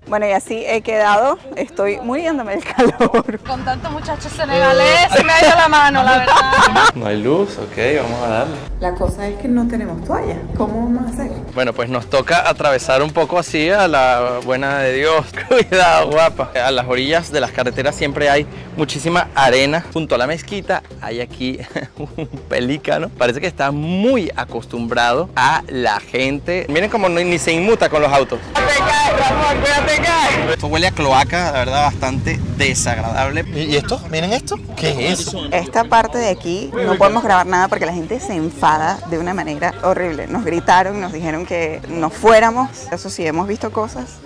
Bueno, y así he quedado, estoy muriéndome del calor. Con tantos muchachos senegaleses se me ha ido la mano, la verdad. No hay luz, ok, vamos a darle. La cosa es que no tenemos toalla, ¿cómo vamos a hacer? Bueno, pues nos toca atravesar un poco así a la buena de Dios. Cuidado, guapa. A las orillas de las carreteras siempre hay muchísima arena. Junto a la mezquita hay aquí un pelícano. Parece que está muy acostumbrado a la gente. Miren cómo ni se inmuta con los autos. ¡Te caes, Ramón! ¡Cuídate, caes! Esto huele a cloaca, la verdad, bastante desagradable. ¿Y esto? ¿Miren esto? ¿Qué es? Esta parte de aquí no podemos grabar nada porque la gente se enfada de una manera horrible. Nos gritaron, nos dijeron que nos fuéramos. Eso sí, hemos visto cosas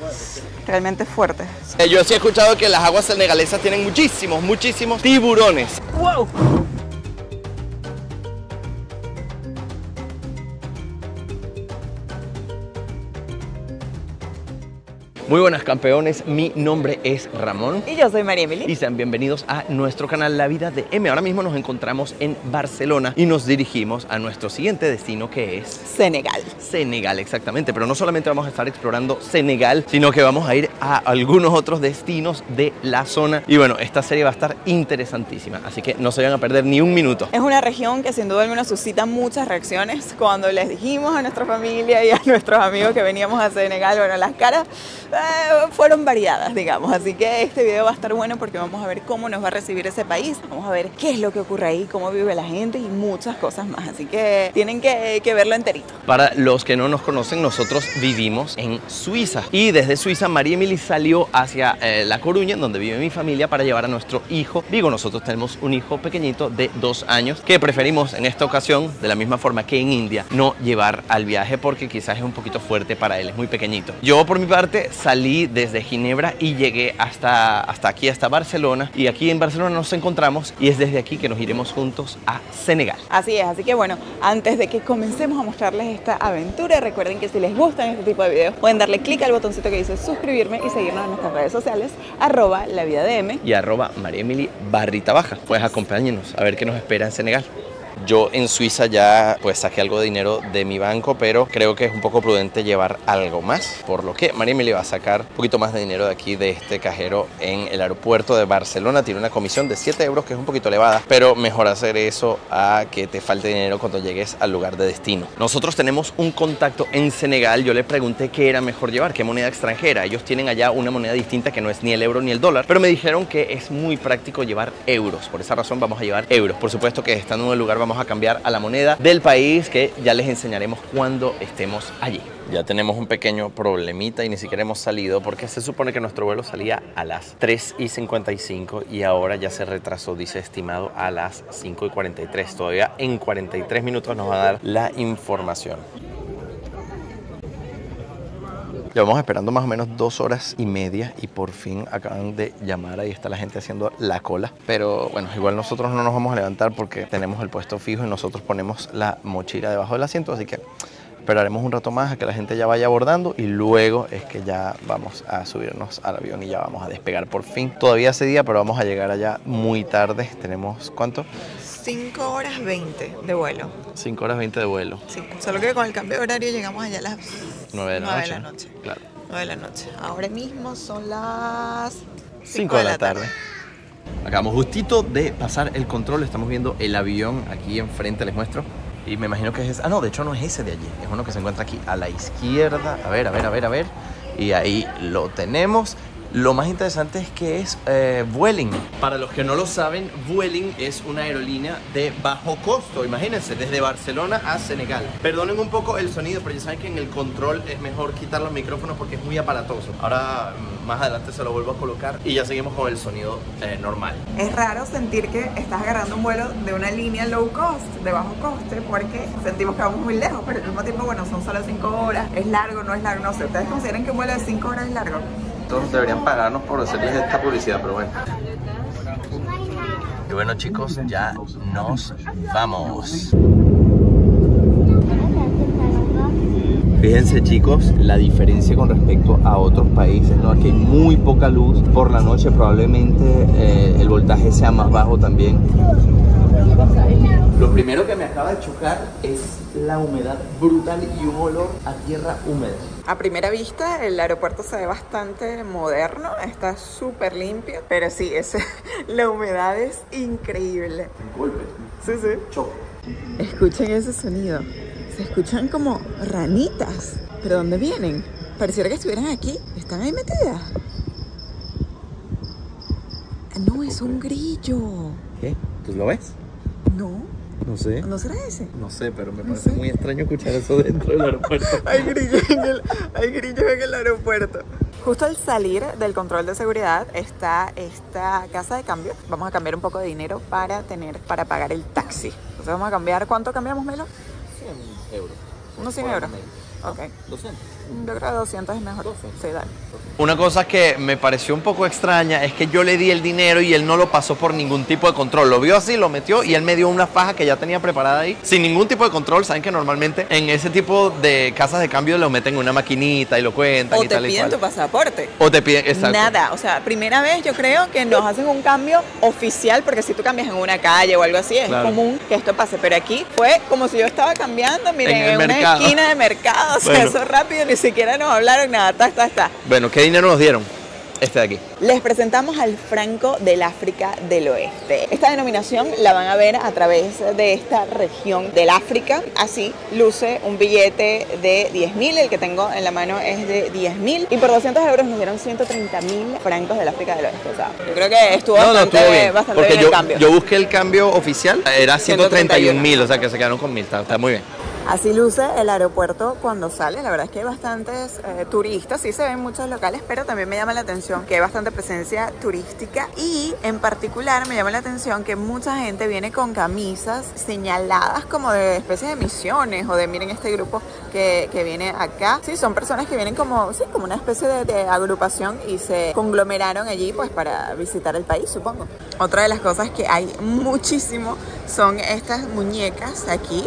realmente fuertes. Yo sí he escuchado que las aguas senegalesas tienen muchísimos tiburones. ¡Wow! Muy buenas, campeones, mi nombre es Ramón. Y yo soy María Emily. Y sean bienvenidos a nuestro canal La Vida de M. Ahora mismo nos encontramos en Barcelona y nos dirigimos a nuestro siguiente destino, que es Senegal. Senegal, exactamente. Pero no solamente vamos a estar explorando Senegal, sino que vamos a ir a algunos otros destinos de la zona. Y bueno, esta serie va a estar interesantísima, así que no se vayan a perder ni un minuto. Es una región que sin duda alguna suscita muchas reacciones. Cuando les dijimos a nuestra familia y a nuestros amigos que veníamos a Senegal, bueno, las caras fueron variadas, digamos. Así que este video va a estar bueno porque vamos a ver cómo nos va a recibir ese país. Vamos a ver qué es lo que ocurre ahí, cómo vive la gente y muchas cosas más. Así que tienen que verlo enterito. Para los que no nos conocen, nosotros vivimos en Suiza. Y desde Suiza, María Emily salió hacia La Coruña, donde vive mi familia, para llevar a nuestro hijo Vigo. Nosotros tenemos un hijo pequeñito de 2 años que preferimos en esta ocasión, de la misma forma que en India, no llevar al viaje porque quizás es un poquito fuerte para él, es muy pequeñito. Yo, por mi parte, salí desde Ginebra y llegué hasta aquí, hasta Barcelona. Y aquí en Barcelona nos encontramos y es desde aquí que nos iremos juntos a Senegal. Así es, así que bueno, antes de que comencemos a mostrarles esta aventura, recuerden que si les gustan este tipo de videos, pueden darle clic al botoncito que dice suscribirme y seguirnos en nuestras redes sociales, @lavidadm y @mariaemily_baja. Pues acompáñenos a ver qué nos espera en Senegal. Yo en Suiza ya pues saqué algo de dinero de mi banco, pero creo que es un poco prudente llevar algo más, por lo que María Emily va a sacar un poquito más de dinero de aquí, de este cajero en el aeropuerto de Barcelona. Tiene una comisión de 7 euros, que es un poquito elevada, pero mejor hacer eso a que te falte dinero cuando llegues al lugar de destino. Nosotros tenemos un contacto en Senegal. Yo le pregunté qué era mejor llevar, qué moneda extranjera. Ellos tienen allá una moneda distinta que no es ni el euro ni el dólar, pero me dijeron que es muy práctico llevar euros. Por esa razón vamos a llevar euros. Por supuesto que estando en el lugar vamos a cambiar a la moneda del país, que ya les enseñaremos cuando estemos allí. Ya tenemos un pequeño problemita y ni siquiera hemos salido porque se supone que nuestro vuelo salía a las 3:55 y ahora ya se retrasó, dice estimado, a las 5:43. Todavía en 43 minutos nos va a dar la información. Llevamos esperando más o menos 2 horas y media y por fin acaban de llamar. Ahí está la gente haciendo la cola. Pero bueno, igual nosotros no nos vamos a levantar porque tenemos el puesto fijo y nosotros ponemos la mochila debajo del asiento. Así que esperaremos un rato más a que la gente ya vaya abordando y luego es que ya vamos a subirnos al avión y ya vamos a despegar por fin. Todavía hace día, pero vamos a llegar allá muy tarde. Tenemos, ¿cuánto? 5 horas 20 de vuelo. 5 horas 20 de vuelo. Sí, solo que con el cambio de horario llegamos allá a las 9 de la noche. 9 de la noche. Claro. 9 de la noche. Ahora mismo son las 5 de la tarde. Acabamos justito de pasar el control. Estamos viendo el avión aquí enfrente, les muestro. Y me imagino que es ese. Ah, no, de hecho no es ese de allí. Es uno que se encuentra aquí a la izquierda. A ver. Y ahí lo tenemos. Lo más interesante es que es Vueling. Para los que no lo saben, Vueling es una aerolínea de bajo costo. Imagínense, desde Barcelona a Senegal. Perdonen un poco el sonido, pero ya saben que en el control es mejor quitar los micrófonos porque es muy aparatoso. Ahora más adelante se lo vuelvo a colocar y ya seguimos con el sonido normal. Es raro sentir que estás agarrando un vuelo de una línea low cost, de bajo coste, porque sentimos que vamos muy lejos, pero al mismo tiempo, bueno, son solo 5 horas. ¿Es largo, no es largo? No sé, ¿ustedes consideran que un vuelo de 5 horas es largo? Todos deberían pagarnos por hacerles esta publicidad, pero bueno. Y bueno, chicos, ya nos vamos. Fíjense chicos, la diferencia con respecto a otros países, ¿no? Aquí hay muy poca luz. Por la noche probablemente el voltaje sea más bajo también. Lo primero que me acaba de chocar es la humedad brutal y un olor a tierra húmeda. A primera vista el aeropuerto se ve bastante moderno, está súper limpio, pero sí, la humedad es increíble. Golpe. Sí, sí. Choque. Escuchen ese sonido. Se escuchan como ranitas. ¿Pero dónde vienen? Pareciera que estuvieran aquí. ¿Están ahí metidas? No, es un grillo. ¿Qué? ¿Tú lo ves? No. No sé. ¿No será ese? No sé, pero me parece muy extraño escuchar eso dentro del aeropuerto. Hay grillos en el aeropuerto. Justo al salir del control de seguridad está esta casa de cambio. Vamos a cambiar un poco de dinero para pagar el taxi. Entonces vamos a cambiar. ¿Cuánto cambiamos, Melo? 100 euros. Unos 100 euros. Ok. 200. Yo creo que 200 es mejor. 200. Sí, dale. Una cosa que me pareció un poco extraña es que yo le di el dinero y él no lo pasó por ningún tipo de control. Lo vio así, lo metió y él me dio una faja que ya tenía preparada ahí. Sin ningún tipo de control. Saben que normalmente en ese tipo de casas de cambio lo meten en una maquinita y lo cuentan O y te tal y piden cual. tu pasaporte. O te piden, exacto. Nada, o sea, primera vez yo creo que nos hacen un cambio oficial, porque si tú cambias en una calle o algo así, es Claro. común que esto pase, pero aquí fue como si yo estaba cambiando, miren, En el una mercado. esquina de mercado, o sea, Bueno. eso rápido, ni siquiera nos hablaron nada, está. Bueno, ¿qué dinero nos dieron? Este de aquí. Les presentamos al franco del África del Oeste. Esta denominación la van a ver a través de esta región del África. Así luce un billete de 10.000, el que tengo en la mano es de 10.000. Y por 200 euros nos dieron 130.000 francos del África del Oeste. O sea, yo creo que estuvo bastante bien, Porque bien el cambio. yo busqué el cambio oficial, era 131.000, o sea que se quedaron con 1.000, está muy bien. Así luce el aeropuerto cuando sale. La verdad es que hay bastantes turistas, sí se ven muchos locales, pero también me llama la atención que hay bastante presencia turística y en particular me llama la atención que mucha gente viene con camisas señaladas como de especies de misiones o de miren este grupo que viene acá. Sí, son personas que vienen como una especie de agrupación y se conglomeraron allí pues para visitar el país, supongo. Otra de las cosas que hay muchísimo son estas muñecas aquí.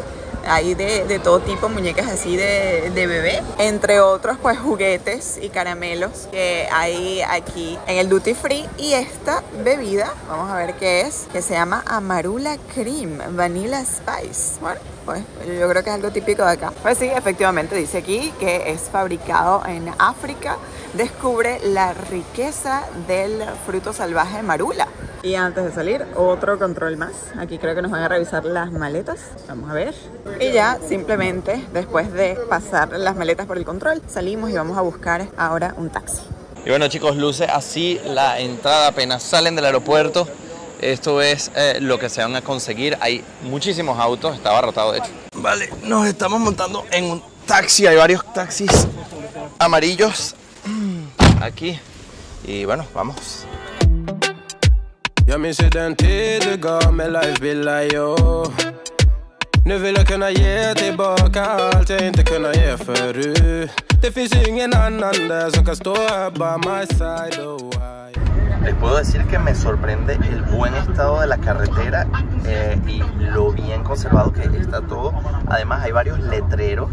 Hay de todo tipo, muñecas así de bebé, entre otros pues juguetes y caramelos que hay aquí en el Duty Free. Y esta bebida, vamos a ver qué es, que se llama Amarula Cream Vanilla Spice. Bueno, pues yo creo que es algo típico de acá. Pues sí, efectivamente dice aquí que es fabricado en África. Descubre la riqueza del fruto salvaje marula. Y antes de salir, otro control más. Aquí creo que nos van a revisar las maletas. Vamos a ver. Y ya simplemente, después de pasar las maletas por el control, salimos y vamos a buscar ahora un taxi. Y bueno chicos, luce así la entrada apenas salen del aeropuerto. Esto es lo que se van a conseguir. Hay muchísimos autos, está abarrotado de hecho. Vale, nos estamos montando en un taxi. Hay varios taxis amarillos aquí. Y bueno, vamos. Jag minns ju den tid du gav mig life bila yo. Nu vill jag kunna ge tillbaka allt jag inte kunna ge förut. Det finns ingen annan där som kan stå här by my side. Oh, Les puedo decir que me sorprende el buen estado de la carretera y lo bien conservado que está todo. Además hay varios letreros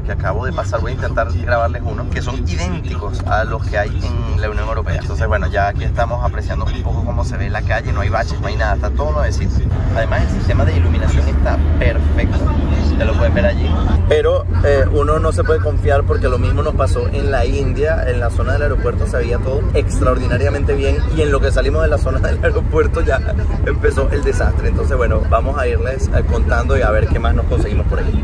que acabo de pasar, voy a intentar grabarles uno, que son idénticos a los que hay en la Unión Europea. Entonces bueno, ya aquí estamos apreciando un poco cómo se ve la calle, no hay baches, no hay nada, está todo nuevecito. Además el sistema de iluminación está perfecto, ya lo pueden ver allí. Pero uno no se puede confiar porque lo mismo nos pasó en la India, en la zona del aeropuerto se veía todo extraordinariamente bien y en lo que salimos de la zona del aeropuerto ya empezó el desastre. Entonces bueno, vamos a irles contando y a ver qué más nos conseguimos por aquí.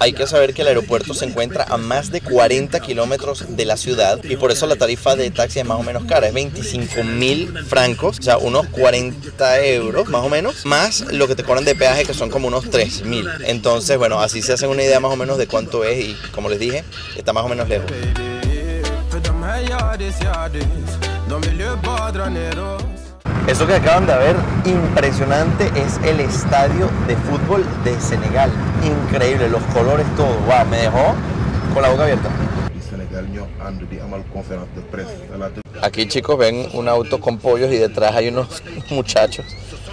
Hay que saber que el aeropuerto se encuentra a más de 40 kilómetros de la ciudad y por eso la tarifa de taxi es más o menos cara, es 25.000 francos, o sea, unos 40 euros más o menos, más lo que te cobran de peaje que son como unos 3.000. Entonces, bueno, así se hacen una idea más o menos de cuánto es y como les dije, está más o menos lejos. Eso que acaban de ver, impresionante, es el estadio de fútbol de Senegal. Increíble, los colores, todo. Wow, me dejó con la boca abierta. Aquí chicos ven un auto con pollos y detrás hay unos muchachos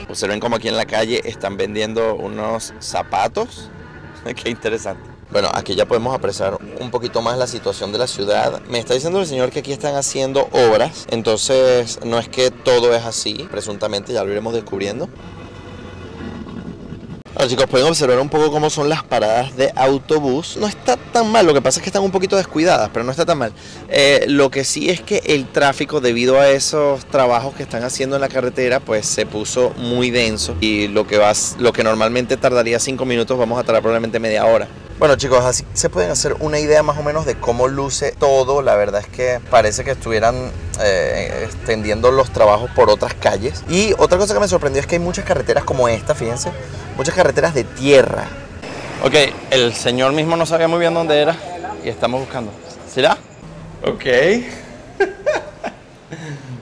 Observen como aquí en la calle están vendiendo unos zapatos. Qué interesante. Bueno, aquí ya podemos apreciar un poquito más la situación de la ciudad. Me está diciendo el señor que aquí están haciendo obras, entonces no es que todo es así, presuntamente ya lo iremos descubriendo. Ahora, chicos, pueden observar un poco cómo son las paradas de autobús. No está tan mal, lo que pasa es que están un poquito descuidadas, pero no está tan mal. Lo que sí es que el tráfico, debido a esos trabajos que están haciendo en la carretera, pues se puso muy denso. Y lo que normalmente tardaría 5 minutos, vamos a tardar probablemente media hora. Bueno, chicos, así se pueden hacer una idea más o menos de cómo luce todo. La verdad es que parece que estuvieran extendiendo los trabajos por otras calles. Y otra cosa que me sorprendió es que hay muchas carreteras como esta, fíjense. Muchas carreteras de tierra. Ok, el señor mismo no sabía muy bien dónde era y estamos buscando. ¿Será? Ok.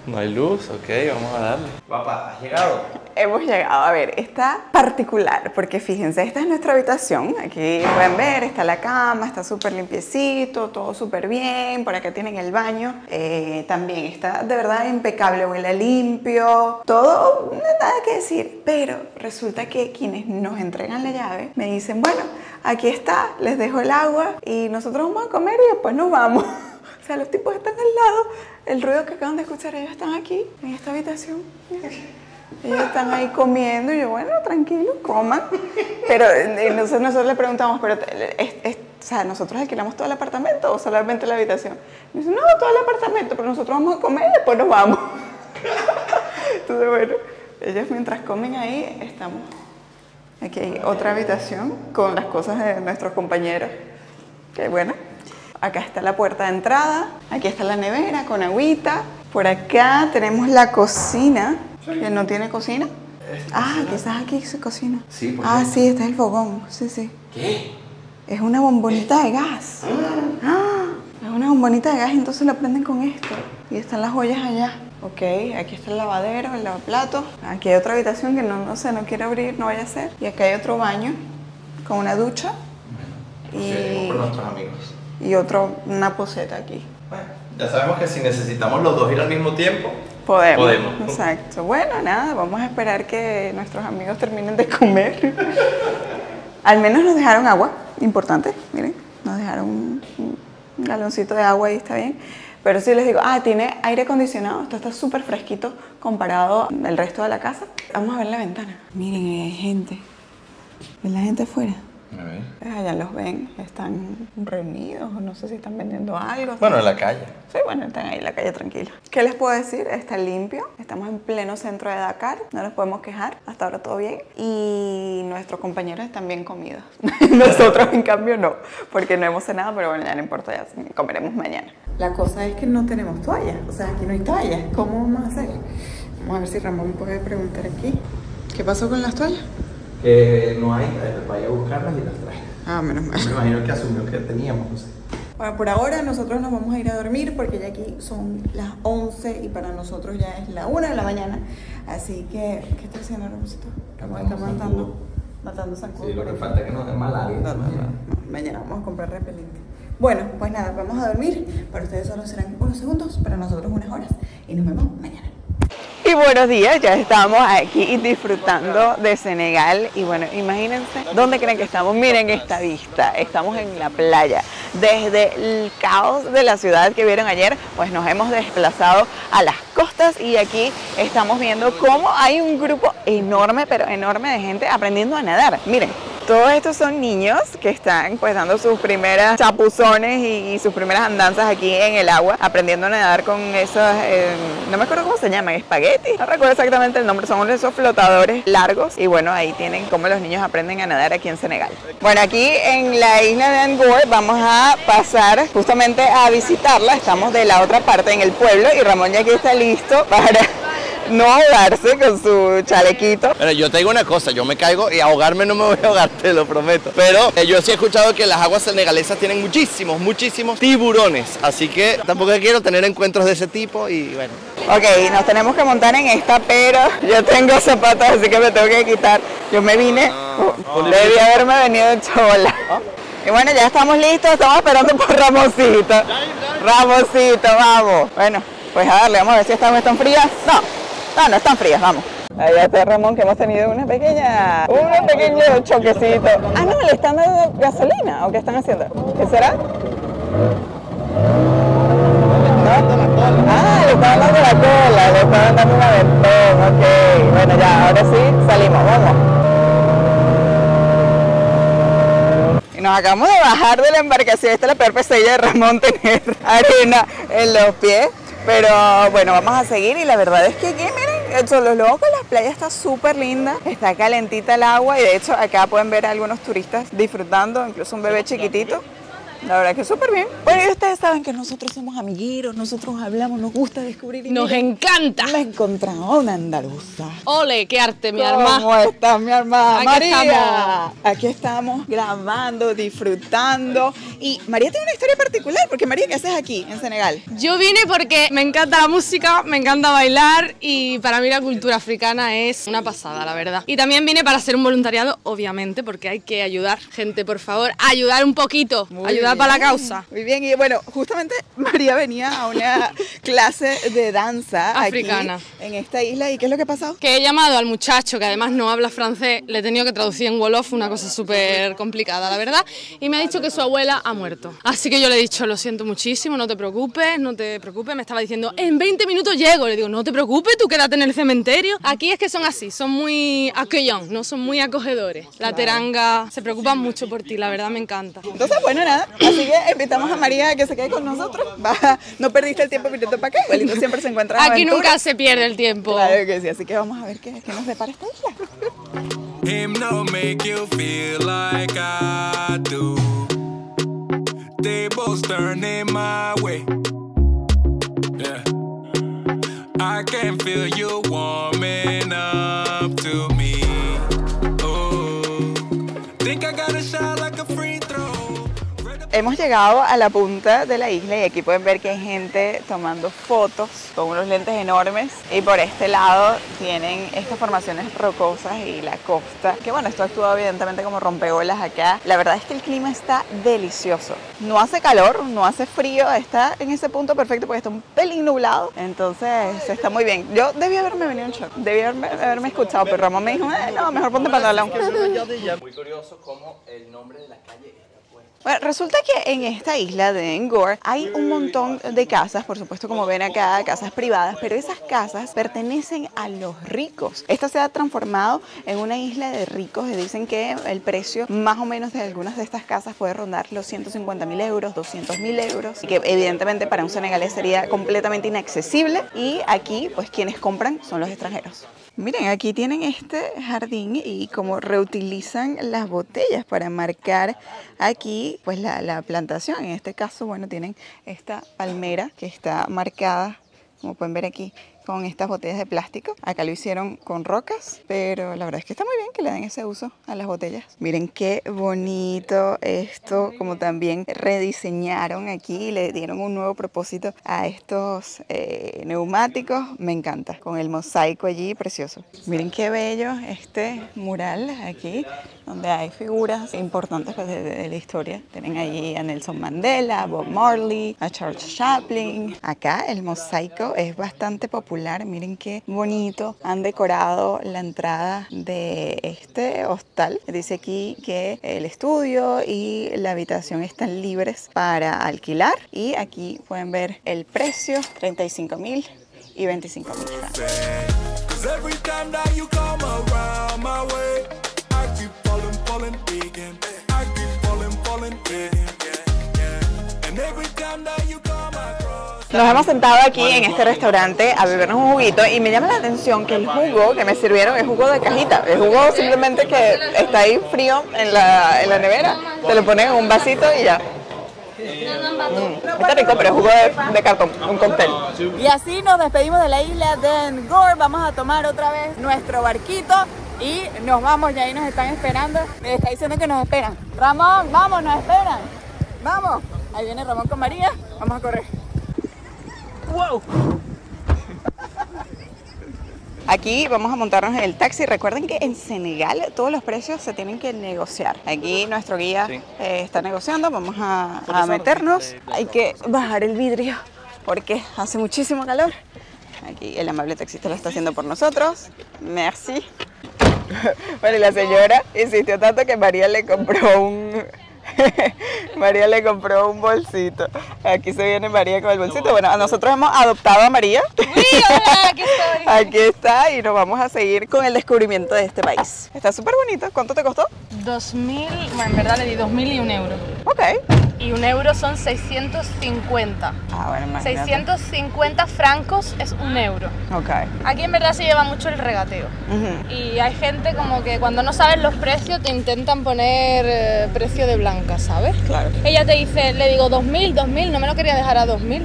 No hay luz, ok, vamos a darle. Papá, ¿has llegado? Hemos llegado, a ver, está particular, porque fíjense, esta es nuestra habitación, aquí pueden ver, está la cama, está súper limpiecito, todo súper bien, por acá tienen el baño, también está de verdad impecable, huele limpio, todo, nada que decir, pero resulta que quienes nos entregan la llave me dicen, bueno, aquí está, les dejo el agua y nosotros vamos a comer y después nos vamos. O sea, los tipos están al lado, el ruido que acaban de escuchar, ellos están aquí, en esta habitación. Ellos están ahí comiendo y yo, bueno, tranquilo, coman. Pero nosotros le preguntamos, pero o sea, ¿nosotros alquilamos todo el apartamento o solamente la habitación? Y dice, no, todo el apartamento, pero nosotros vamos a comer y después nos vamos. Entonces, bueno, ellos mientras comen ahí, estamos. Aquí hay otra habitación con las cosas de nuestros compañeros. Qué buena. Acá está la puerta de entrada, aquí está la nevera con agüita. Por acá tenemos la cocina, que no tiene cocina. Quizás aquí se cocina. Sí, ¿por qué? Sí, Sí, este es el fogón, sí. ¿Qué? Es una bombonita de gas. Es una bombonita de gas y entonces la prenden con esto. Y están las ollas allá. Ok, aquí está el lavadero, el lavaplatos. Aquí hay otra habitación que no sé, no quiero abrir, no vaya a ser. Y acá hay otro baño con una ducha. Sí, por nuestros amigos. Y una poseta aquí. Bueno, ya sabemos que si necesitamos los dos ir al mismo tiempo, podemos. Exacto. Bueno, nada, vamos a esperar que nuestros amigos terminen de comer. Al menos nos dejaron agua, importante, miren, nos dejaron un galoncito de agua y está bien. Pero sí les digo, tiene aire acondicionado, esto está súper fresquito comparado al resto de la casa. Vamos a ver la ventana. Miren, hay gente. ¿Ven la gente afuera? Allá los ven, están reunidos, no sé si están vendiendo algo. Bueno, en la calle. Sí, bueno, están ahí en la calle tranquilos. ¿Qué les puedo decir? Está limpio, estamos en pleno centro de Dakar, no nos podemos quejar, hasta ahora todo bien. Y nuestros compañeros están bien comidos. Nosotros, en cambio, no, porque no hemos cenado, pero bueno, ya no importa, ya comeremos mañana. La cosa es que no tenemos toallas, o sea, aquí no hay toallas. ¿Cómo vamos a hacer? Vamos a ver si Ramón puede preguntar aquí. ¿Qué pasó con las toallas? No hay, vaya a buscarlas y las trae. Menos mal. Me imagino que asumió que teníamos, no sé. Bueno, por ahora nosotros nos vamos a ir a dormir porque ya aquí son las 11 y para nosotros ya es la 1 de la mañana. Así que, ¿qué está haciendo, Ramoncito? Está matando zancudos. Sí, lo que falta es que nos den malaria. No, mañana vamos a comprar repelente. Bueno, pues nada, vamos a dormir. Para ustedes solo serán unos segundos, para nosotros unas horas. Y nos vemos mañana. Y buenos días, ya estamos aquí disfrutando de Senegal y bueno, imagínense, ¿dónde creen que estamos? Miren esta vista, estamos en la playa. Desde el caos de la ciudad que vieron ayer, pues nos hemos desplazado a las costas y aquí estamos viendo cómo hay un grupo enorme, pero enorme de gente aprendiendo a nadar. Miren. Todos estos son niños que están pues dando sus primeras chapuzones y sus primeras andanzas aquí en el agua, aprendiendo a nadar con esos, no me acuerdo cómo se llaman, espaguetis, no recuerdo exactamente el nombre, son esos flotadores largos y bueno, ahí tienen cómo los niños aprenden a nadar aquí en Senegal. Bueno, aquí en la isla de Angor vamos a pasar justamente a visitarla, estamos de la otra parte en el pueblo y Ramón ya aquí está listo para no ahogarse con su chalequito. Bueno, yo te digo una cosa, yo me caigo y ahogarme no me voy a ahogar, te lo prometo. Pero yo sí he escuchado que las aguas senegalesas tienen muchísimos tiburones. Así que tampoco quiero tener encuentros de ese tipo y bueno. Ok, nos tenemos que montar en esta, pero yo tengo zapatos, así que me tengo que quitar. Yo me vine, debí haberme venido en chola. Y bueno, ya estamos listos, estamos esperando por Ramoncito. Ramoncito, vamos. Bueno, pues a darle, vamos a ver si estas aguas están frías. No están frías, vamos. Allá está Ramón, que hemos tenido un pequeño choquecito. Ah, no, le están dando gasolina, ¿o qué están haciendo? ¿Qué será? Ah, le estaban dando la cola, le estaban dando un aventón, ok. Bueno, ya, ahora sí, salimos, vamos. Y nos acabamos de bajar de la embarcación. Esta es la peor pesadilla de Ramón, tener arena en los pies. Pero bueno, vamos a seguir y la verdad es que aquí, miren, son los locos, la playa está súper linda, está calentita el agua y de hecho acá pueden ver a algunos turistas disfrutando, incluso un bebé chiquitito. La verdad que es súper bien. Bueno, y ustedes saben que nosotros somos amigueros, nosotros hablamos, nos gusta descubrir. Nos encanta. Me he encontrado una andaluza. Ole, qué arte, mi hermana. ¿Cómo estás, mi hermana? Aquí María. estamos. Aquí estamos grabando, disfrutando. Y María tiene una historia particular, porque María, ¿qué haces aquí en Senegal? Yo vine porque me encanta la música, me encanta bailar y para mí la cultura africana es una pasada, la verdad. Y también vine para hacer un voluntariado, obviamente, porque hay que ayudar. Gente, por favor, ayudar un poquito, ayudar para la causa. Muy bien, y bueno, justamente María venía a una clase de danza africana aquí, en esta isla. ¿Y qué es lo que ha pasado? Que he llamado al muchacho, que además no habla francés, le he tenido que traducir en Wolof, una cosa súper complicada, la verdad, y me ha dicho que su abuela ha muerto. Así que yo le he dicho, lo siento muchísimo, no te preocupes, me estaba diciendo, en 20 minutos llego, le digo, no te preocupes, tú quédate en el cementerio. Aquí es que son así, son muy accueillants, no son muy acogedores. La teranga se preocupan mucho por ti, la verdad me encanta. Entonces, bueno, nada, así que invitamos a María a que se quede con nosotros. No perdiste el tiempo viniendo para acá, igualito siempre se encuentra en Aquí aventura. nunca se pierde el tiempo. Claro que sí, así que vamos a ver qué nos depara esta isla. Him no make you feel like I do. They both turning my way. Yeah. I can feel you warming up to me. Oh, think I got a shot like a free throw. Hemos llegado a la punta de la isla y aquí pueden ver que hay gente tomando fotos con unos lentes enormes y por este lado tienen estas formaciones rocosas y la costa, que bueno, esto actúa evidentemente como rompeolas acá. La verdad es que el clima está delicioso, no hace calor, no hace frío, está en ese punto perfecto porque está un pelín nublado, entonces está muy bien. Yo debí haberme venido en short, debí haberme escuchado, pero Ramón me dijo, no, mejor ponte pantalón. Muy curioso cómo el nombre de la calle. Bueno, resulta que en esta isla de Ngor hay un montón de casas, por supuesto como ven acá, casas privadas, pero esas casas pertenecen a los ricos. Esta se ha transformado en una isla de ricos y dicen que el precio más o menos de algunas de estas casas puede rondar los 150.000 euros, 200.000 euros, y que evidentemente para un senegalés sería completamente inaccesible y aquí pues quienes compran son los extranjeros. Miren, aquí tienen este jardín y como reutilizan las botellas para marcar aquí pues la plantación. En este caso, bueno, tienen esta palmera que está marcada, como pueden ver aquí, con estas botellas de plástico. Acá lo hicieron con rocas, pero la verdad es que está muy bien que le den ese uso a las botellas. Miren qué bonito esto, como también rediseñaron aquí y le dieron un nuevo propósito a estos neumáticos. Me encanta, con el mosaico allí, precioso. Miren qué bello este mural aquí, donde hay figuras importantes pues, de la historia. Tienen allí a Nelson Mandela, a Bob Marley, a Charles Chaplin. Acá el mosaico es bastante popular. Miren qué bonito han decorado la entrada de este hostal. Dice aquí que el estudio y la habitación están libres para alquilar y aquí pueden ver el precio, 35.000 y 25.000 francos. Nos hemos sentado aquí en este restaurante a bebernos un juguito y me llama la atención que el jugo que me sirvieron es jugo de cajita. El jugo simplemente que está ahí frío en la nevera, te lo ponen en un vasito y ya. Está rico, pero es jugo de cartón, un cóctel. Y así nos despedimos de la isla de Ngor. Vamos a tomar otra vez nuestro barquito y nos vamos, ya ahí nos están esperando. Me está diciendo que nos esperan. Ramón, vamos, nos esperan. Vamos. Ahí viene Ramón con María, vamos a correr. ¡Wow! Aquí vamos a montarnos en el taxi. Recuerden que en Senegal todos los precios se tienen que negociar. Aquí nuestro guía está negociando, vamos a meternos. Hay que bajar el vidrio porque hace muchísimo calor. Aquí el amable taxista lo está haciendo por nosotros. Merci. Bueno, y la señora insistió tanto que María le compró un bolsito. Aquí se viene María con el bolsito. Bueno, nosotros hemos adoptado a María. Uy, hola, aquí estoy. Aquí está y nos vamos a seguir con el descubrimiento de este país. Está súper bonito. ¿Cuánto te costó? 2.000, bueno, en verdad le di 2.000 y 1 euro. Ok. Y 1 euro son 650. Ah, bueno, imagínate. 650 francos es 1 euro. Ok. Aquí en verdad se lleva mucho el regateo. Y hay gente como que cuando no sabes los precios te intentan poner precio de blanca, ¿sabes? Claro. Ella te dice, le digo 2.000, no me lo quería dejar a 2.000.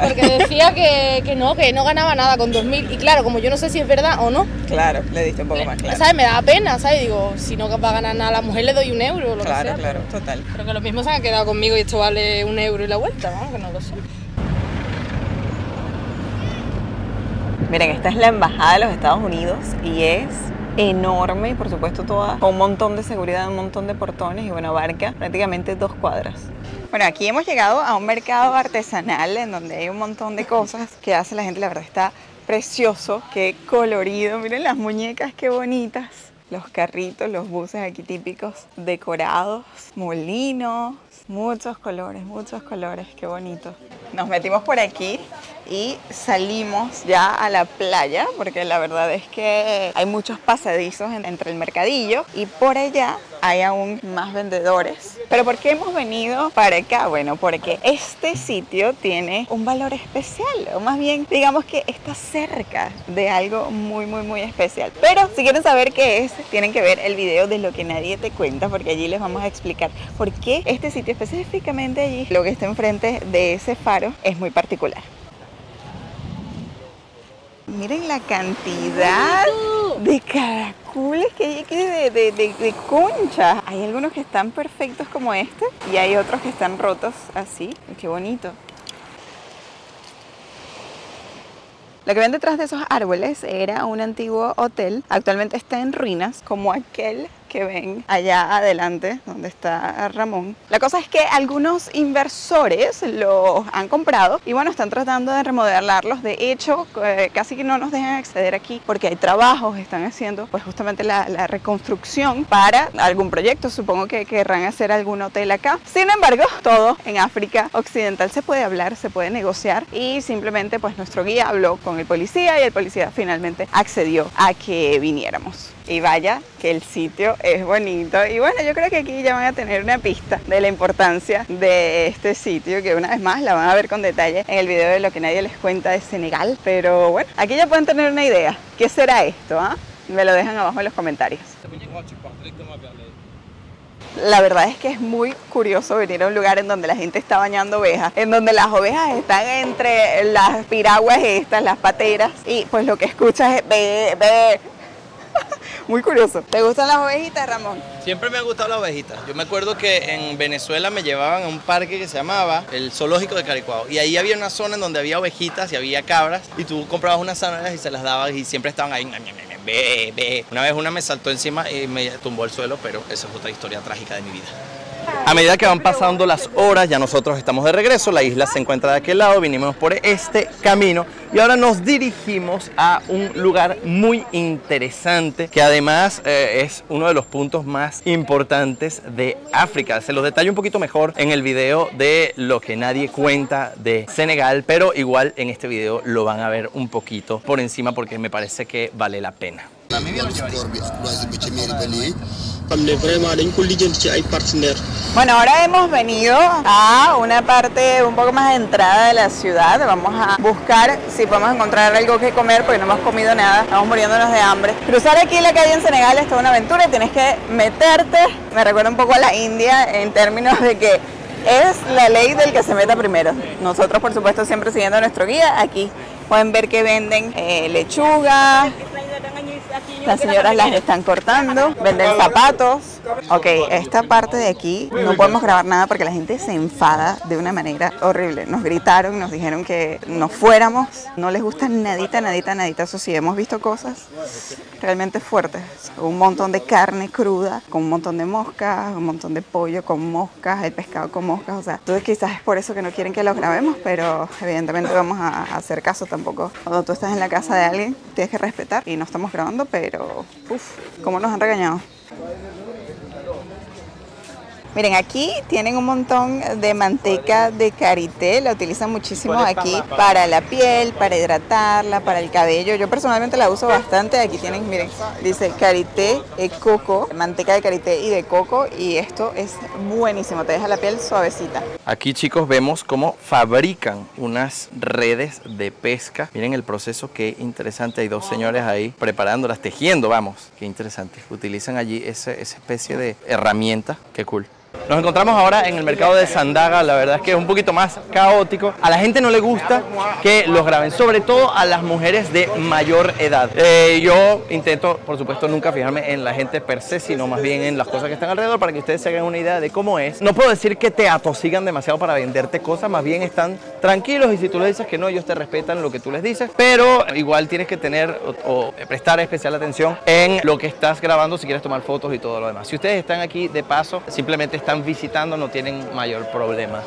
Porque decía que no ganaba nada con 2.000. Y claro, como yo no sé si es verdad o no. Claro, le diste un poco más, claro. ¿Sabes? Me da pena, ¿sabes? Digo, si no va a ganar nada a la mujer le doy 1 euro o lo que sea. Claro, total. Pero que lo mismo se han quedado conmigo y esto vale 1 euro y la vuelta, vamos, que no lo sé. Miren, esta es la embajada de los Estados Unidos y es enorme y por supuesto toda con un montón de seguridad, un montón de portones y bueno, abarca prácticamente 2 cuadras. Bueno, aquí hemos llegado a un mercado artesanal en donde hay un montón de cosas que hace la gente, la verdad está precioso, qué colorido, miren las muñecas, qué bonitas. Los carritos, los buses aquí típicos, decorados, molinos, muchos colores, qué bonito. Nos metimos por aquí y salimos ya a la playa porque la verdad es que hay muchos pasadizos entre el mercadillo y por allá hay aún más vendedores. ¿Pero por qué hemos venido para acá? Bueno, porque este sitio tiene un valor especial, o más bien digamos que está cerca de algo muy especial. Pero si quieren saber qué es, tienen que ver el video de Lo que nadie te cuenta porque allí les vamos a explicar por qué este sitio específicamente allí, lo que está enfrente de ese faro, es muy particular. Miren la cantidad de caracoles que hay aquí de conchas. Hay algunos que están perfectos como este y hay otros que están rotos así. Qué bonito. Lo que ven detrás de esos árboles era un antiguo hotel. Actualmente está en ruinas, como aquel que ven allá adelante, donde está Ramón. La cosa es que algunos inversores los han comprado y bueno, están tratando de remodelarlos. De hecho, casi que no nos dejan acceder aquí porque hay trabajos, están haciendo pues justamente la reconstrucción para algún proyecto. Supongo que querrán hacer algún hotel acá. Sin embargo, todo en África Occidental se puede hablar, se puede negociar y simplemente pues nuestro guía habló con el policía y el policía finalmente accedió a que viniéramos. Y vaya que el sitio es bonito y bueno, yo creo que aquí ya van a tener una pista de la importancia de este sitio, que una vez más la van a ver con detalle en el video de Lo que nadie les cuenta de Senegal, pero bueno, aquí ya pueden tener una idea. ¿Qué será esto? Me lo dejan abajo en los comentarios. La verdad es que es muy curioso venir a un lugar en donde la gente está bañando ovejas, en donde las ovejas están entre las piraguas estas, las pateras, y pues lo que escuchas es be. Muy curioso. ¿Te gustan las ovejitas, Ramón? Siempre me han gustado las ovejitas. Yo me acuerdo que en Venezuela me llevaban a un parque que se llamaba el Zoológico de Caricuao. Y ahí había una zona en donde había ovejitas y había cabras. Y tú comprabas unas zanahorias y se las dabas y siempre estaban ahí. Ve. Una vez una me saltó encima y me tumbó al suelo, pero esa es otra historia trágica de mi vida. A medida que van pasando las horas, ya nosotros estamos de regreso, la isla se encuentra de aquel lado, vinimos por este camino y ahora nos dirigimos a un lugar muy interesante que además es uno de los puntos más importantes de África. Se los detallo un poquito mejor en el video de Lo que nadie cuenta de Senegal, pero igual en este video lo van a ver un poquito por encima porque me parece que vale la pena. Bueno, ahora hemos venido a una parte un poco más de entrada de la ciudad. Vamos a buscar si podemos encontrar algo que comer porque no hemos comido nada, estamos muriéndonos de hambre. Cruzar aquí la calle en Senegal es toda una aventura, tienes que meterte. Me recuerda un poco a la India en términos de que es la ley del que se meta primero. Nosotros, por supuesto, siempre siguiendo a nuestro guía. Aquí pueden ver que venden lechuga, Las señoras las están cortando, venden zapatos. Ok, esta parte de aquí no podemos grabar nada porque la gente se enfada de una manera horrible. Nos gritaron, nos dijeron que nos fuéramos. No les gusta nadita, nadita, nadita. Eso sí, hemos visto cosas realmente fuertes. Un montón de carne cruda, con un montón de moscas, un montón de pollo con moscas, el pescado con moscas. O sea, entonces quizás es por eso que no quieren que los grabemos, pero evidentemente vamos a hacer caso tampoco. Cuando tú estás en la casa de alguien, tienes que respetar y no estamos grabando, pero uff, cómo nos han regañado. Miren, aquí tienen un montón de manteca de karité, la utilizan muchísimo aquí para la piel, para hidratarla, para el cabello. Yo personalmente la uso bastante. Aquí tienen, miren, dice karité coco, manteca de karité y de coco, y esto es buenísimo, te deja la piel suavecita. Aquí, chicos, vemos cómo fabrican unas redes de pesca. Miren el proceso, qué interesante. Hay dos señores ahí preparándolas, tejiendo, vamos, qué interesante. Utilizan allí esa especie de herramienta, qué cool. Nos encontramos ahora en el mercado de Sandaga. La verdad es que es un poquito más caótico. A la gente no le gusta que los graben, sobre todo a las mujeres de mayor edad. Yo intento, por supuesto, nunca fijarme en la gente per se, sino más bien en las cosas que están alrededor para que ustedes se hagan una idea de cómo es. No puedo decir que te atosigan demasiado para venderte cosas, más bien están tranquilos, y si tú les dices que no, ellos te respetan lo que tú les dices, pero igual tienes que tener o prestar especial atención en lo que estás grabando si quieres tomar fotos y todo lo demás. Si ustedes están aquí de paso, simplemente están visitando, no tienen mayor problema.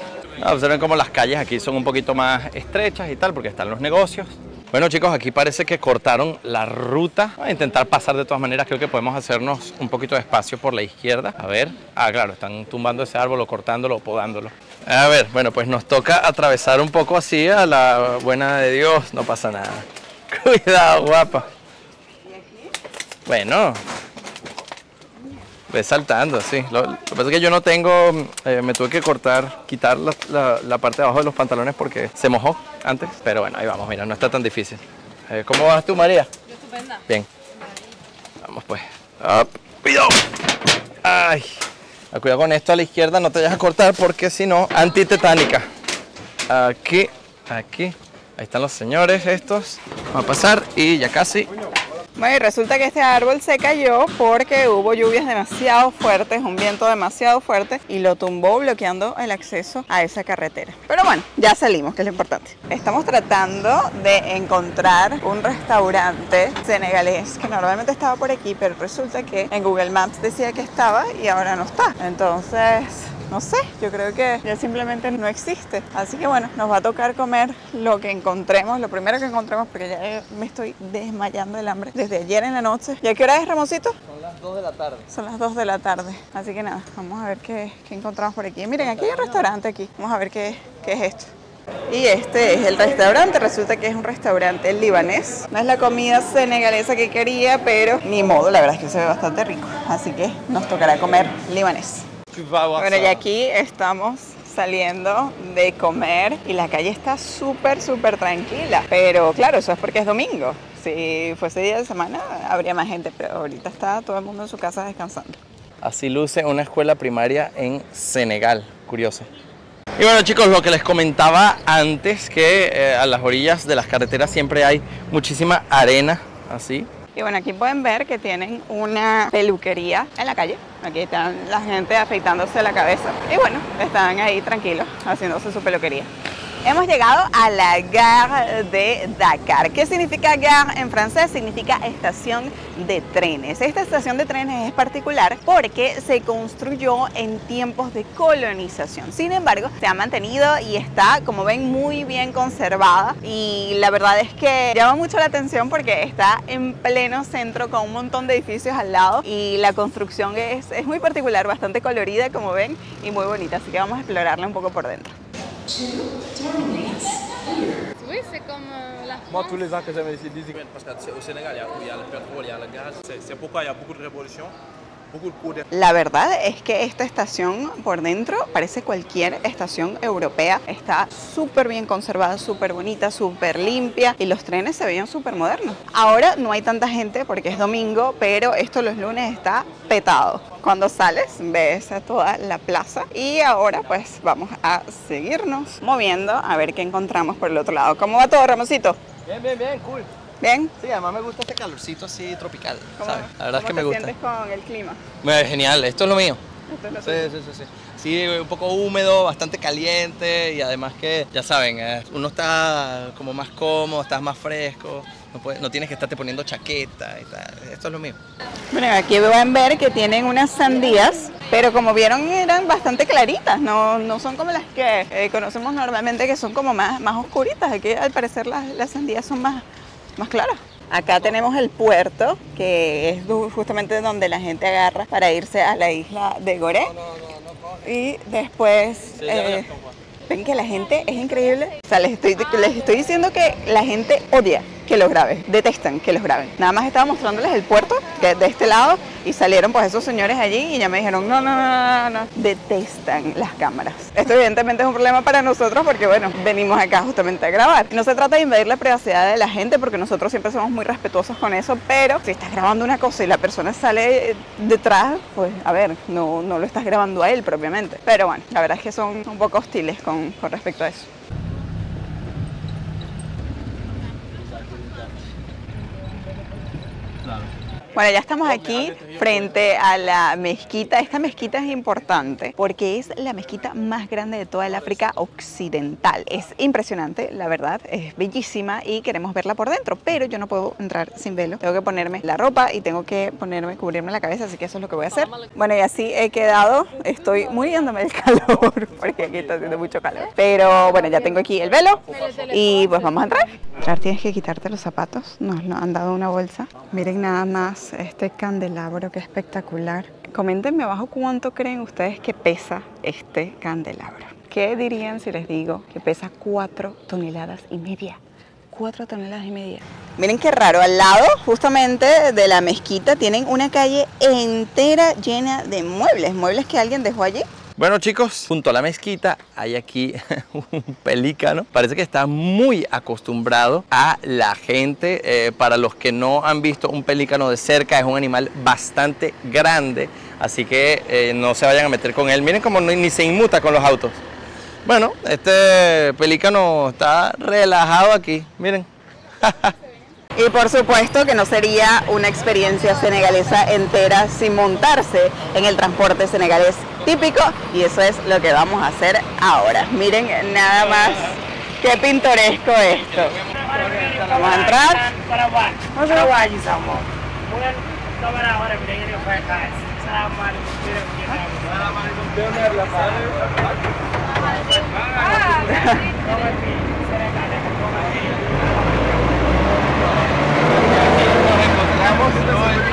Observen cómo las calles aquí son un poquito más estrechas y tal, porque están los negocios. Bueno, chicos, aquí parece que cortaron la ruta. Voy a intentar pasar de todas maneras. Creo que podemos hacernos un poquito de espacio por la izquierda. A ver. Ah, claro, están tumbando ese árbol o cortándolo o podándolo. A ver, bueno, pues nos toca atravesar un poco así a la buena de Dios. No pasa nada. Cuidado, guapa. Bueno. Ves saltando, sí. Lo que pasa es que yo no tengo, me tuve que quitar la parte de abajo de los pantalones porque se mojó antes. Pero bueno, ahí vamos, mira, no está tan difícil. ¿Cómo vas tú, María? Yo estupenda. Bien. Vamos pues. ¡Cuidado! ¡Ay! Cuidado con esto a la izquierda, no te vayas a cortar porque si no, antitetánica. Aquí, aquí. Ahí están los señores estos. Vamos a pasar y ya casi. Bueno, y resulta que este árbol se cayó porque hubo lluvias demasiado fuertes, un viento demasiado fuerte, y lo tumbó bloqueando el acceso a esa carretera. Pero bueno, ya salimos, que es lo importante. Estamos tratando de encontrar un restaurante senegalés que normalmente estaba por aquí, pero resulta que en Google Maps decía que estaba y ahora no está. Entonces, no sé, yo creo que ya simplemente no existe. Así que bueno, nos va a tocar comer lo que encontremos, lo primero que encontremos, porque ya me estoy desmayando del hambre desde ayer en la noche. ¿Y a qué hora es, Ramosito? Son las 2 de la tarde. Son las 2 de la tarde. Así que nada, vamos a ver qué encontramos por aquí. Miren, aquí hay un restaurante aquí. Vamos a ver qué es esto. Y este es el restaurante, resulta que es un restaurante libanés. No es la comida senegalesa que quería, pero ni modo, la verdad es que se ve bastante rico. Así que nos tocará comer libanés. Bueno, y aquí estamos saliendo de comer y la calle está súper tranquila. Pero claro, eso es porque es domingo. Si fuese día de semana habría más gente, pero ahorita está todo el mundo en su casa descansando. Así luce una escuela primaria en Senegal, curioso. Y bueno, chicos, lo que les comentaba antes, que a las orillas de las carreteras siempre hay muchísima arena, así. Y bueno, aquí pueden ver que tienen una peluquería en la calle. Aquí están la gente afeitándose la cabeza. Y bueno, están ahí tranquilos haciéndose su peluquería. Hemos llegado a la Gare de Dakar. ¿Qué significa gare en francés? Significa estación de trenes. Esta estación de trenes es particular porque se construyó en tiempos de colonización. Sin embargo, se ha mantenido y está, como ven, muy bien conservada. Y la verdad es que llama mucho la atención porque está en pleno centro con un montón de edificios al lado. Y la construcción es muy particular, bastante colorida, como ven, y muy bonita. Así que vamos a explorarla un poco por dentro. Oui, c'est comme la France. Moi, tous les ans que j'avais ici, parce qu'au Sénégal, il y a le pétrole, il y a le gaz. C'est pourquoi il y a beaucoup de révolutions. La verdad es que esta estación por dentro parece cualquier estación europea. Está súper bien conservada, súper bonita, súper limpia, y los trenes se veían súper modernos. Ahora no hay tanta gente porque es domingo, pero esto los lunes está petado. Cuando sales ves toda la plaza, y ahora pues vamos a seguirnos moviendo a ver qué encontramos por el otro lado. ¿Cómo va todo, Ramosito? Bien, bien, bien, cool. ¿Bien? Sí, además me gusta este calorcito así tropical, ¿Cómo, ¿sabes? La verdad es que me ¿cómo gusta. te sientes con el clima? Genial, esto es lo mío. Esto es lo Sí, tuyo. sí, sí, sí. Sí, un poco húmedo, bastante caliente y además que, ya saben, uno está como más cómodo, estás más fresco, no tienes que estarte poniendo chaqueta y tal. Esto es lo mío. Bueno, aquí van a ver que tienen unas sandías, pero como vieron eran bastante claritas, no son como las que conocemos normalmente, que son como más oscuritas. Aquí al parecer las sandías son más claras. Acá tenemos el puerto, que es justamente donde la gente agarra para irse a la isla de Gorée. Y después, ven que la gente es increíble. O sea, les estoy diciendo que la gente odia que los graben, detestan que los graben. Nada más estaba mostrándoles el puerto de este lado y salieron pues esos señores allí y ya me dijeron no, detestan las cámaras. Esto evidentemente es un problema para nosotros porque bueno, venimos acá justamente a grabar. No se trata de invadir la privacidad de la gente porque nosotros siempre somos muy respetuosos con eso, pero si estás grabando una cosa y la persona sale detrás, pues a ver, no lo estás grabando a él propiamente. Pero bueno, la verdad es que son un poco hostiles con respecto a eso. Bueno, ya estamos aquí frente a la mezquita. Esta mezquita es importante porque es la mezquita más grande de toda el África Occidental. Es impresionante, la verdad, es bellísima y queremos verla por dentro, pero yo no puedo entrar sin velo. Tengo que ponerme la ropa y tengo que cubrirme la cabeza, así que eso es lo que voy a hacer. Bueno, y así he quedado. Estoy muriéndome del calor porque aquí está haciendo mucho calor. Pero bueno, ya tengo aquí el velo y pues vamos a entrar. Tienes que quitarte los zapatos. Nos han dado una bolsa. Miren nada más este candelabro, que espectacular. Coméntenme abajo cuánto creen ustedes que pesa este candelabro. ¿Qué dirían si les digo que pesa 4,5 toneladas? 4,5 toneladas. Miren qué raro, al lado justamente de la mezquita tienen una calle entera llena de muebles que alguien dejó allí. Bueno chicos, junto a la mezquita hay aquí un pelícano. Parece que está muy acostumbrado a la gente. Para los que no han visto un pelícano de cerca, es un animal bastante grande. Así que no se vayan a meter con él. Miren cómo ni se inmuta con los autos. Bueno, este pelícano está relajado aquí, miren. Y por supuesto que no sería una experiencia senegalesa entera sin montarse en el transporte senegalés típico, y eso es lo que vamos a hacer ahora. Miren nada más qué pintoresco esto. Vamos a entrar.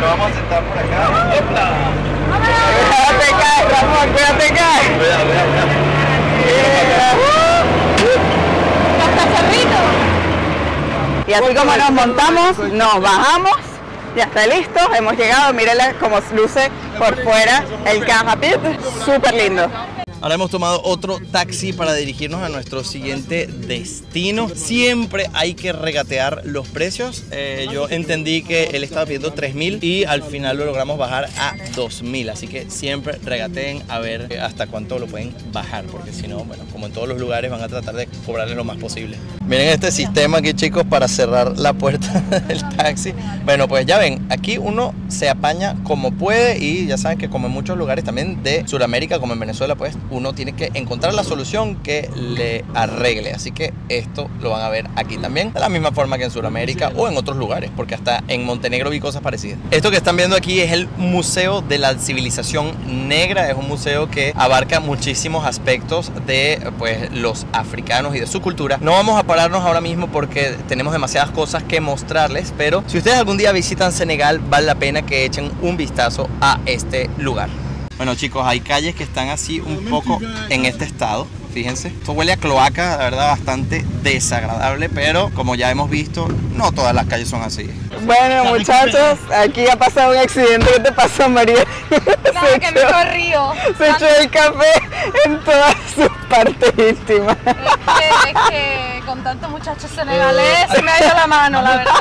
Lo vamos a sentar por acá. Cuídate, cae, Ramón, cuídate, cae. Y así como nos montamos, nos bajamos. Ya está listo, hemos llegado. Mírenla cómo luce por fuera el Canjapit, súper lindo. Ahora hemos tomado otro taxi para dirigirnos a nuestro siguiente destino. Siempre hay que regatear los precios. Yo entendí que él estaba pidiendo 3.000 y al final lo logramos bajar a 2.000. Así que siempre regateen a ver hasta cuánto lo pueden bajar, porque si no, bueno, como en todos los lugares van a tratar de cobrarles lo más posible. Miren este sistema aquí, chicos, para cerrar la puerta del taxi. Bueno, pues ya ven, aquí uno se apaña como puede y ya saben que como en muchos lugares también de Sudamérica, como en Venezuela, pues uno tiene que encontrar la solución que le arregle. Así que esto lo van a ver aquí también, de la misma forma que en Sudamérica o en otros lugares, porque hasta en Montenegro vi cosas parecidas. Esto que están viendo aquí es el Museo de la Civilización Negra. Es un museo que abarca muchísimos aspectos de pues los africanos y de su cultura. No vamos a pararnos ahora mismo porque tenemos demasiadas cosas que mostrarles, pero si ustedes algún día visitan Senegal, vale la pena que echen un vistazo a este lugar. Bueno chicos, hay calles que están así un poco en este estado, fíjense. Esto huele a cloaca, la verdad bastante desagradable, pero como ya hemos visto, no todas las calles son así. Bueno muchachos, aquí ha pasado un accidente. ¿Qué te pasó, María? Nada, que me corrió. Se echó el café en todas sus partes íntimas. Es que con tantos muchachos senegalés se me ha ido la mano, la verdad.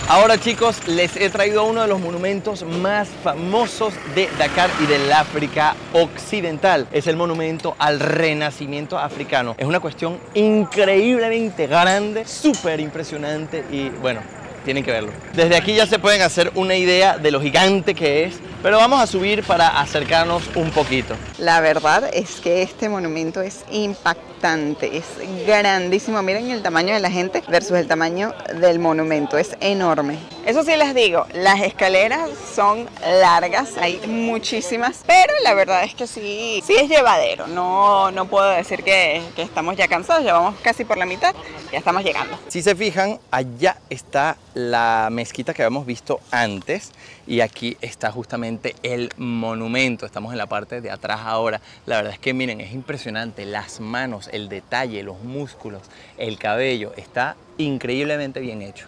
Ahora chicos, les he traído uno de los monumentos más famosos de Dakar y del África Occidental. Es el monumento al renacimiento africano. Es una cuestión increíblemente grande, súper impresionante y bueno, tienen que verlo. Desde aquí ya se pueden hacer una idea de lo gigante que es, pero vamos a subir para acercarnos un poquito. La verdad es que este monumento es impactante, es grandísimo. Miren el tamaño de la gente versus el tamaño del monumento, es enorme. Eso sí les digo, las escaleras son largas, hay muchísimas, pero la verdad es que sí es llevadero. No puedo decir que estamos ya cansados, ya vamos casi por la mitad, ya estamos llegando. Si se fijan, allá está la mezquita que habíamos visto antes y aquí está justamente el monumento. Estamos en la parte de atrás ahora. La verdad es que miren, es impresionante, las manos, el detalle, los músculos, el cabello, está increíblemente bien hecho.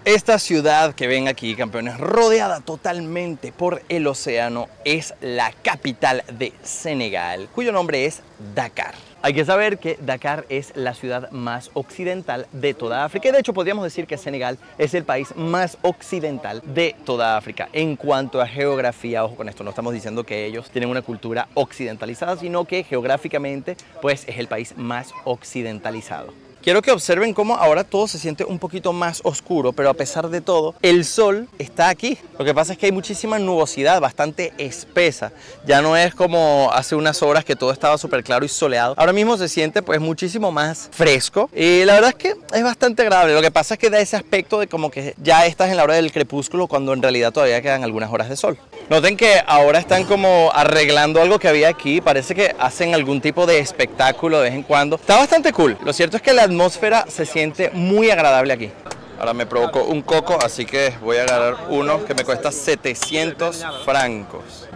Esta ciudad que ven aquí, campeones, rodeada totalmente por el océano, es la capital de Senegal, cuyo nombre es Dakar. Hay que saber que Dakar es la ciudad más occidental de toda África y de hecho podríamos decir que Senegal es el país más occidental de toda África en cuanto a geografía. Ojo con esto, no estamos diciendo que ellos tienen una cultura occidentalizada, sino que geográficamente pues es el país más occidentalizado. Quiero que observen cómo ahora todo se siente un poquito más oscuro, pero a pesar de todo, el sol está aquí. Lo que pasa es que hay muchísima nubosidad, bastante espesa. Ya no es como hace unas horas que todo estaba súper claro y soleado. Ahora mismo se siente pues muchísimo más fresco y la verdad es que es bastante agradable. Lo que pasa es que da ese aspecto de como que ya estás en la hora del crepúsculo cuando en realidad todavía quedan algunas horas de sol. Noten que ahora están como arreglando algo que había aquí. Parece que hacen algún tipo de espectáculo de vez en cuando. Está bastante cool. Lo cierto es que la atmósfera se siente muy agradable aquí. Ahora me provocó un coco, así que voy a agarrar uno que me cuesta 700 francos.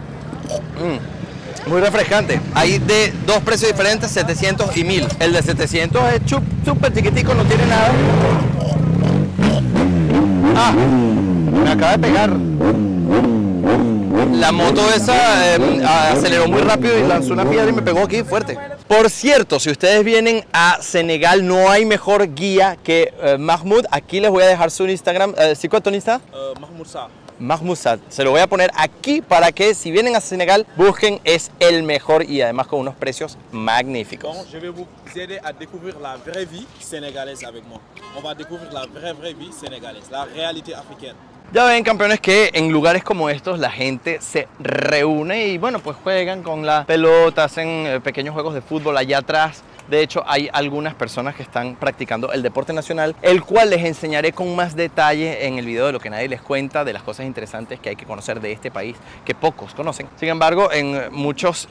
Muy refrescante. Hay de dos precios diferentes, 700 y 1000. El de 700 es súper chiquitico, no tiene nada. Ah, me acaba de pegar. La moto esa aceleró muy rápido y lanzó una piedra y me pegó aquí fuerte. Por cierto, si ustedes vienen a Senegal, no hay mejor guía que Mahmoud. Aquí les voy a dejar su Instagram. ¿Sí cuánto Insta? Mahmoud Sa. Mahmoud Sa. Se lo voy a poner aquí para que si vienen a Senegal, busquen. Es el mejor y además con unos precios magníficos. Donc, je vais vous aider à découvrir la vraie vie sénégalaise avec moi. On va découvrir la vraie vie sénégalaise, la réalité africaine. Ya ven, campeones, que en lugares como estos la gente se reúne y bueno, pues juegan con la pelota, hacen pequeños juegos de fútbol allá atrás. De hecho, hay algunas personas que están practicando el deporte nacional, el cual les enseñaré con más detalle en el video de lo que nadie les cuenta, de las cosas interesantes que hay que conocer de este país, que pocos conocen. Sin embargo, en muchos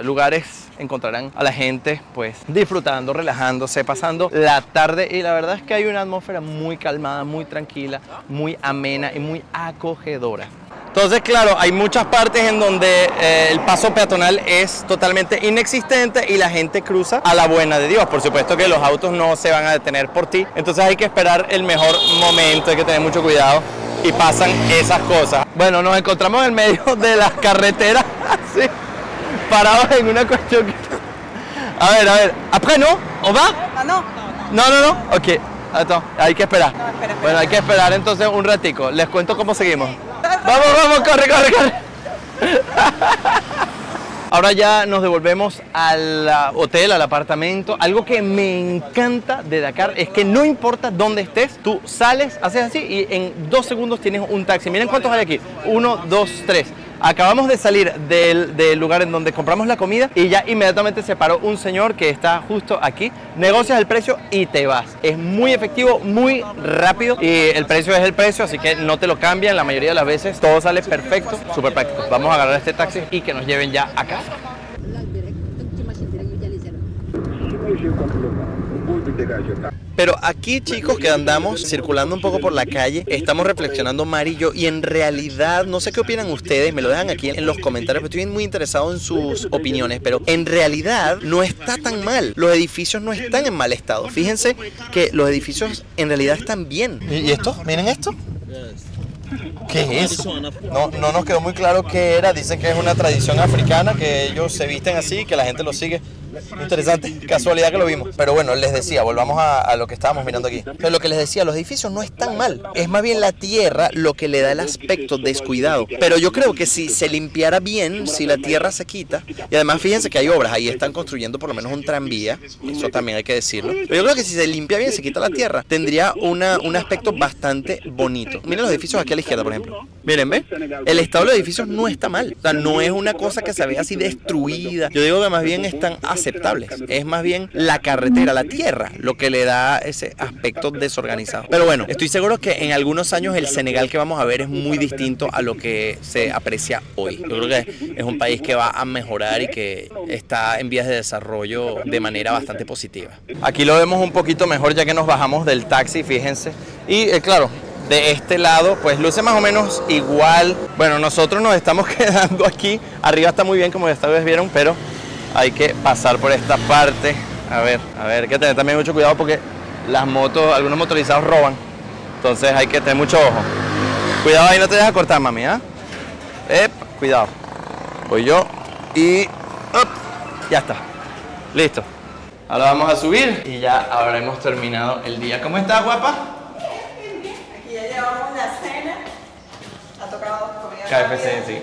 lugares encontrarán a la gente pues disfrutando, relajándose, pasando la tarde y la verdad es que hay una atmósfera muy calmada, muy tranquila, muy amena y muy acogedora. Entonces, claro, hay muchas partes en donde el paso peatonal es totalmente inexistente y la gente cruza a la buena de Dios. Por supuesto que los autos no se van a detener por ti, entonces hay que esperar el mejor momento, hay que tener mucho cuidado y pasan esas cosas. Bueno, nos encontramos en medio de las carreteras, así, parados en una cuestión que... A ver, ¿après no? ¿On va? No, ok, attends, hay que esperar. No, espera. Bueno, hay que esperar entonces un ratico, les cuento cómo seguimos. Vamos, corre. Ahora ya nos devolvemos al hotel, al apartamento. Algo que me encanta de Dakar es que no importa dónde estés, tú sales, haces así y en 2 segundos tienes un taxi. Miren cuántos hay aquí, 1, 2, 3. Acabamos de salir del lugar en donde compramos la comida y ya inmediatamente se paró un señor que está justo aquí, negocias el precio y te vas. Es muy efectivo, muy rápido y el precio es el precio, así que no te lo cambian la mayoría de las veces, todo sale perfecto, súper práctico. Vamos a agarrar este taxi y que nos lleven ya a casa. Pero aquí, chicos, que andamos circulando un poco por la calle, estamos reflexionando Mari y yo, y en realidad, no sé qué opinan ustedes, me lo dejan aquí en los comentarios, porque estoy muy interesado en sus opiniones, pero en realidad no está tan mal, los edificios no están en mal estado, fíjense que los edificios en realidad están bien. ¿Y esto? ¿Miren esto? ¿Qué es eso? No nos quedó muy claro qué era. Dicen que es una tradición africana, que ellos se visten así, que la gente lo sigue. Interesante, casualidad que lo vimos. Pero bueno, les decía, volvamos a lo que estábamos mirando aquí. Pero lo que les decía, los edificios no están mal. Es más bien la tierra lo que le da el aspecto descuidado. Pero yo creo que si se limpiara bien, si la tierra se quita, y además fíjense que hay obras, ahí están construyendo por lo menos un tranvía, eso también hay que decirlo. Pero yo creo que si se limpia bien, se quita la tierra, tendría un aspecto bastante bonito. Miren los edificios aquí a la izquierda, por ejemplo. Miren, ¿ven? El estado de los edificios no está mal. O sea, no es una cosa que se vea así destruida. Yo digo que más bien están aceptables. Es más bien la carretera, la tierra, lo que le da ese aspecto desorganizado. Pero bueno, estoy seguro que en algunos años el Senegal que vamos a ver es muy distinto a lo que se aprecia hoy. Yo creo que es un país que va a mejorar y que está en vías de desarrollo de manera bastante positiva. Aquí lo vemos un poquito mejor ya que nos bajamos del taxi, fíjense. Y claro, de este lado pues luce más o menos igual. Bueno, nosotros nos estamos quedando aquí. Arriba está muy bien como ya esta vez vieron, pero hay que pasar por esta parte. A ver, hay que tener también mucho cuidado porque las motos, algunos motorizados roban. Entonces hay que tener mucho ojo. Cuidado ahí, no te dejes cortar, mami, ¿ah? Cuidado. Voy yo y... ya está. Listo. Ahora vamos a subir y ya habremos terminado el día. ¿Cómo estás, guapa? Aquí ya llevamos la cena. Ha tocado comida KFC, rápida, sí.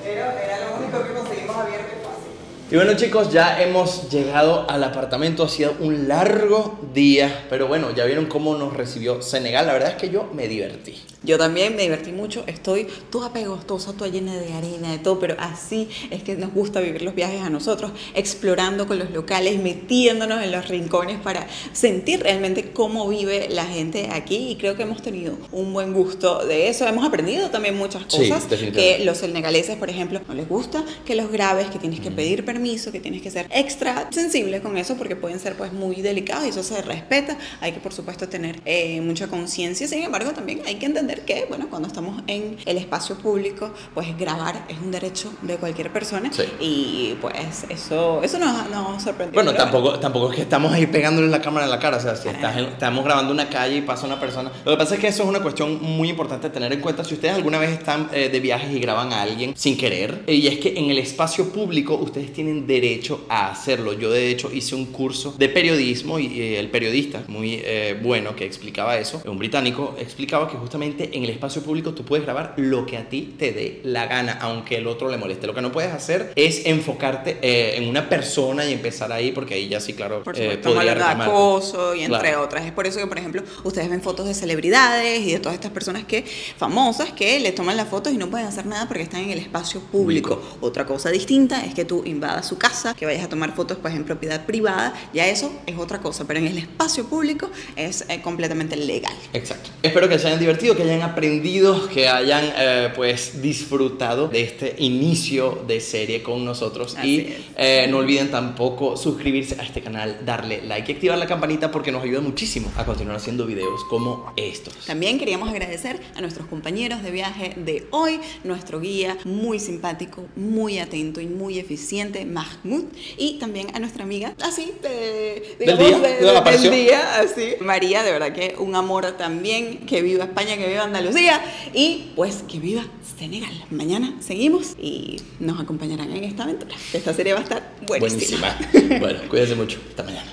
pero era lo único que conseguimos abierto y fácil. Y bueno, chicos, ya hemos llegado al apartamento. Ha sido un largo día, pero bueno, ya vieron cómo nos recibió Senegal. La verdad es que yo me divertí. Yo también me divertí mucho, estoy toda pegostosa, toda llena de arena, de todo, pero así es que nos gusta vivir los viajes a nosotros, explorando con los locales, metiéndonos en los rincones para sentir realmente cómo vive la gente aquí, y creo que hemos tenido un buen gusto de eso. Hemos aprendido también muchas cosas, sí, que los senegaleses, por ejemplo, no les gusta que los grabes, que tienes que pedir permiso, que tienes que ser extra sensible con eso porque pueden ser pues muy delicados y eso se respeta. Hay que por supuesto tener mucha conciencia. Sin embargo, también hay que entender que, bueno, cuando estamos en el espacio público, pues grabar es un derecho de cualquier persona, sí. Y pues eso nos sorprendió. Bueno, tampoco es que estamos ahí pegándole la cámara en la cara. O sea, si estamos grabando una calle y pasa una persona. Lo que pasa es que eso es una cuestión muy importante a tener en cuenta si ustedes alguna vez están de viajes y graban a alguien sin querer. Y es que en el espacio público ustedes tienen derecho a hacerlo. Yo de hecho hice un curso de periodismo y el periodista muy bueno que explicaba eso, un británico, explicaba que justamente en el espacio público tú puedes grabar lo que a ti te dé la gana, aunque el otro le moleste. Lo que no puedes hacer es enfocarte en una persona y empezar ahí, porque ahí ya sí, claro, por supuesto, podría de acoso y entre claro. otras. Es por eso que, por ejemplo, ustedes ven fotos de celebridades y de todas estas personas famosas que les toman las fotos y no pueden hacer nada porque están en el espacio público. Otra cosa distinta es que tú invadas su casa, que vayas a tomar fotos pues en propiedad privada, ya eso es otra cosa, pero en el espacio público es completamente legal. Exacto. Espero que se hayan divertido, que hayan aprendido, que hayan pues disfrutado de este inicio de serie con nosotros. Así y no olviden tampoco suscribirse a este canal, darle like y activar la campanita porque nos ayuda muchísimo a continuar haciendo videos como estos. También queríamos agradecer a nuestros compañeros de viaje de hoy, nuestro guía muy simpático, muy atento y muy eficiente, Mahmoud, y también a nuestra amiga, así, del día, así, María, de verdad que un amor también, que viva España, que viva Andalucía y pues que viva Senegal. Mañana seguimos y nos acompañarán en esta aventura. Esta serie va a estar buenísima. Bueno, cuídense mucho. Hasta mañana.